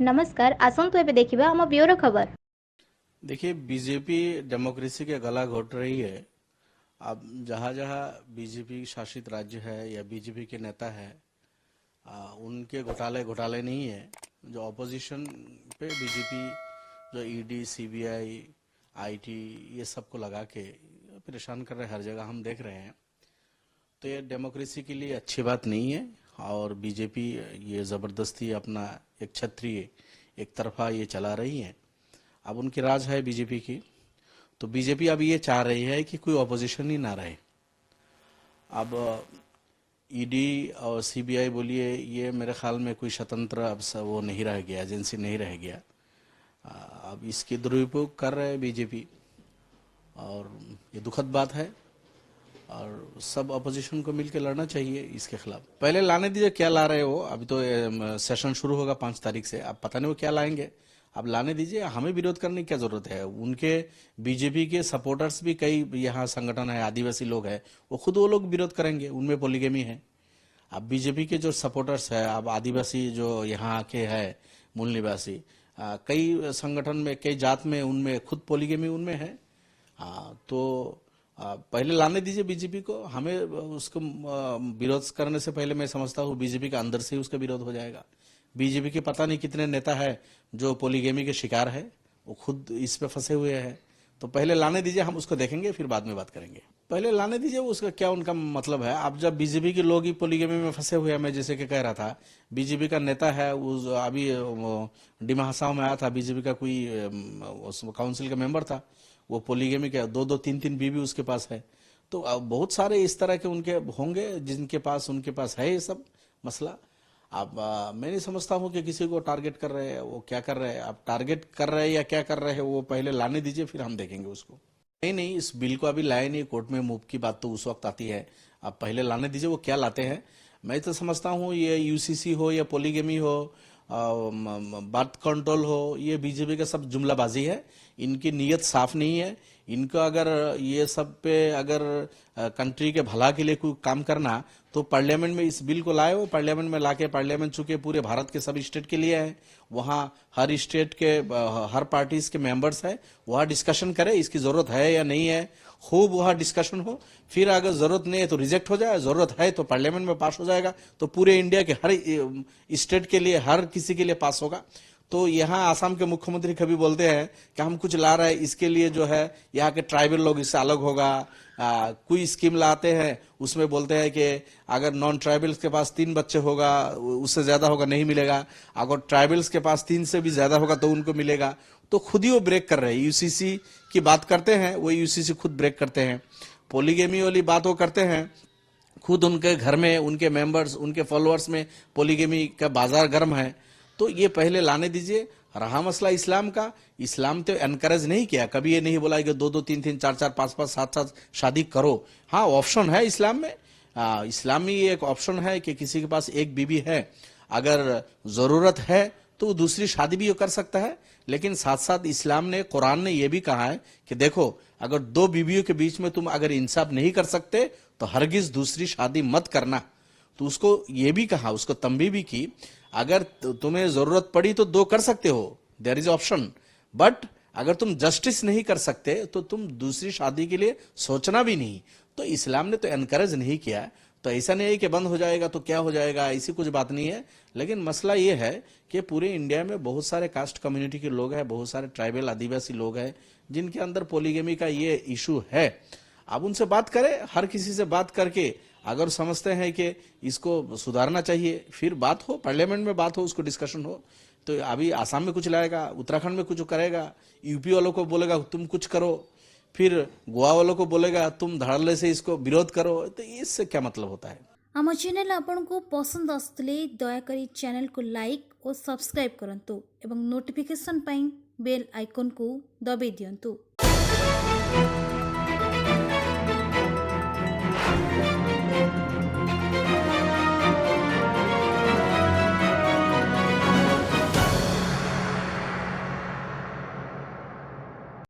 नमस्कार आसंतु एबे देखिबा हम ब्यूरो खबर। देखिए, बीजेपी डेमोक्रेसी के गला घोट रही है। अब जहाँ जहाँ बीजेपी शासित राज्य है या बीजेपी के नेता है, उनके घोटाले घोटाले नहीं है। जो ऑपोजिशन पे बीजेपी, जो ईडी, सीबीआई, आईटी, ये सबको लगा के परेशान कर रहे हैं, हर जगह हम देख रहे हैं। तो ये डेमोक्रेसी के लिए अच्छी बात नहीं है। और बीजेपी ये ज़बरदस्ती अपना एक क्षत्रिय एक तरफा ये चला रही है। अब उनकी राज है बीजेपी की। तो बीजेपी अब ये चाह रही है कि कोई ऑपोजिशन ही ना रहे। अब ईडी और सीबीआई बोलिए, ये मेरे ख्याल में कोई स्वतंत्र अब वो नहीं रह गया, एजेंसी नहीं रह गया। अब इसके दुरुपयोग कर रहे हैं बीजेपी, और ये दुखद बात है। और सब अपोजिशन को मिलकर लड़ना चाहिए इसके खिलाफ। पहले लाने दीजिए, क्या ला रहे हो। अभी तो सेशन शुरू होगा 5 तारीख से। अब पता नहीं वो क्या लाएंगे। अब लाने दीजिए, हमें विरोध करने की क्या जरूरत है। उनके बीजेपी के सपोर्टर्स भी कई यहाँ संगठन है, आदिवासी लोग हैं, वो लोग विरोध करेंगे, उनमें पोलीगेमी है। अब बीजेपी के जो सपोर्टर्स है, अब आदिवासी जो यहाँ के है, मूल निवासी, कई संगठन में, कई जात में, उनमें खुद पोलीगेमी उनमें है। तो पहले लाने दीजिए बीजेपी को। हमें उसको विरोध करने से पहले मैं समझता हूँ बीजेपी का अंदर से ही उसका विरोध हो जाएगा। बीजेपी के पता नहीं कितने नेता है जो पोलीगेमी के शिकार है, वो खुद इस पे फंसे हुए हैं। तो पहले लाने दीजिए, हम उसको देखेंगे, फिर बाद में बात करेंगे। पहले लाने दीजिए, उसका क्या उनका मतलब है। अब जब बीजेपी के लोग ही पोलीगेमी में फंसे हुए हैं, मैं जैसे कि कह रहा था, बीजेपी का नेता है, उस अभी डिमा हसाओ में आया था, बीजेपी का कोई काउंसिल का मेंबर था, वो पोलीगेमी के दो दो तीन तीन बीवी उसके पास है। तो अब बहुत सारे इस तरह के उनके होंगे जिनके पास, उनके पास है ये सब मसला। अब मैं नहीं समझता हूँ कि किसी को टारगेट कर रहे हैं, वो क्या कर रहे हैं। आप टारगेट कर रहे हैं या क्या कर रहे हैं, वो पहले लाने दीजिए, फिर हम देखेंगे उसको। नहीं नहीं, इस बिल को अभी लाए नहीं, कोर्ट में मूव की बात तो उस वक्त आती है। आप पहले लाने दीजिए, वो क्या लाते हैं। मैं तो समझता हूँ ये यूसीसी हो या पोलीगेमी हो, बर्थ कंट्रोल हो, ये बीजेपी का सब जुमलाबाजी है। इनकी नीयत साफ नहीं है। इनको अगर ये सब पे अगर कंट्री के भला के लिए कोई काम करना, तो पार्लियामेंट में इस बिल को लाए हो, पार्लियामेंट में लाके, पार्लियामेंट चूंकि पूरे भारत के सब स्टेट के लिए है, वहाँ हर स्टेट के हर पार्टीज के मेंबर्स है, वहाँ डिस्कशन करे इसकी जरूरत है या नहीं है, खूब वहाँ डिस्कशन हो। फिर अगर जरूरत नहीं है तो रिजेक्ट हो जाए, जरूरत है तो पार्लियामेंट में पास हो जाएगा, तो पूरे इंडिया के हर स्टेट के लिए, हर किसी के लिए पास होगा। तो यहाँ आसाम के मुख्यमंत्री कभी बोलते हैं कि हम कुछ ला रहे हैं, इसके लिए जो है यहाँ के ट्राइबल लोग इससे अलग होगा। कोई स्कीम लाते हैं, उसमें बोलते हैं कि अगर नॉन ट्राइबल्स के पास 3 बच्चे होगा, उससे ज्यादा होगा नहीं मिलेगा। अगर ट्राइबल्स के पास 3 से भी ज्यादा होगा तो उनको मिलेगा। तो खुद ही वो ब्रेक कर रहे हैं। यूसीसी की बात करते हैं, वो यूसीसी खुद ब्रेक करते हैं। पोलीगेमी वाली बात वो करते हैं, खुद उनके घर में, उनके मेंबर्स, उनके फॉलोअर्स में पोलीगेमी का बाजार गर्म है। तो ये पहले लाने दीजिए। रहा मसला इस्लाम का, इस्लाम तो एनकरेज नहीं किया, कभी ये नहीं बोला कि दो दो तीन तीन चार चार पांच पांच सात सात शादी करो। हाँ, ऑप्शन है इस्लाम में। इस्लाम में ये एक ऑप्शन है कि किसी के पास एक बीवी है, अगर जरूरत है तो वो दूसरी शादी भी कर सकता है। लेकिन साथ साथ इस्लाम ने, कुरान ने यह भी कहा है कि देखो, अगर 2 बीवियों के बीच में तुम अगर इंसाफ नहीं कर सकते तो हरगिज दूसरी शादी मत करना। तो उसको ये भी कहा, उसको तंबी भी की, अगर तुम्हें जरूरत पड़ी तो 2 कर सकते हो, देयर इज ऑप्शन। बट अगर तुम जस्टिस नहीं कर सकते तो तुम दूसरी शादी के लिए सोचना भी नहीं। तो इस्लाम ने तो एनकरेज नहीं किया। तो ऐसा नहीं है कि बंद हो जाएगा तो क्या हो जाएगा, ऐसी कुछ बात नहीं है। लेकिन मसला ये है कि पूरे इंडिया में बहुत सारे कास्ट कम्युनिटी के लोग हैं, बहुत सारे ट्राइबल आदिवासी लोग हैं, जिनके अंदर पोलीगेमी का ये इशू है। अब उनसे बात करें, हर किसी से बात करके अगर समझते हैं कि इसको सुधारना चाहिए, फिर बात हो, पार्लियामेंट में बात हो, उसको डिस्कशन हो। तो अभी आसाम में कुछ लाएगा, उत्तराखंड में कुछ करेगा, यूपी वालों को बोलेगा तुम कुछ करो, फिर गोवा वालों को बोलेगा तुम धड़ल्ले से इसको विरोध करो। तो इससे क्या मतलब होता है। आम चैनल आपन को पसंद आसले दयाकरी चैनल को लाइक और सब्सक्राइब करंतु एवं नोटिफिकेशन पाई बेल आइकन को दबे दियंतु।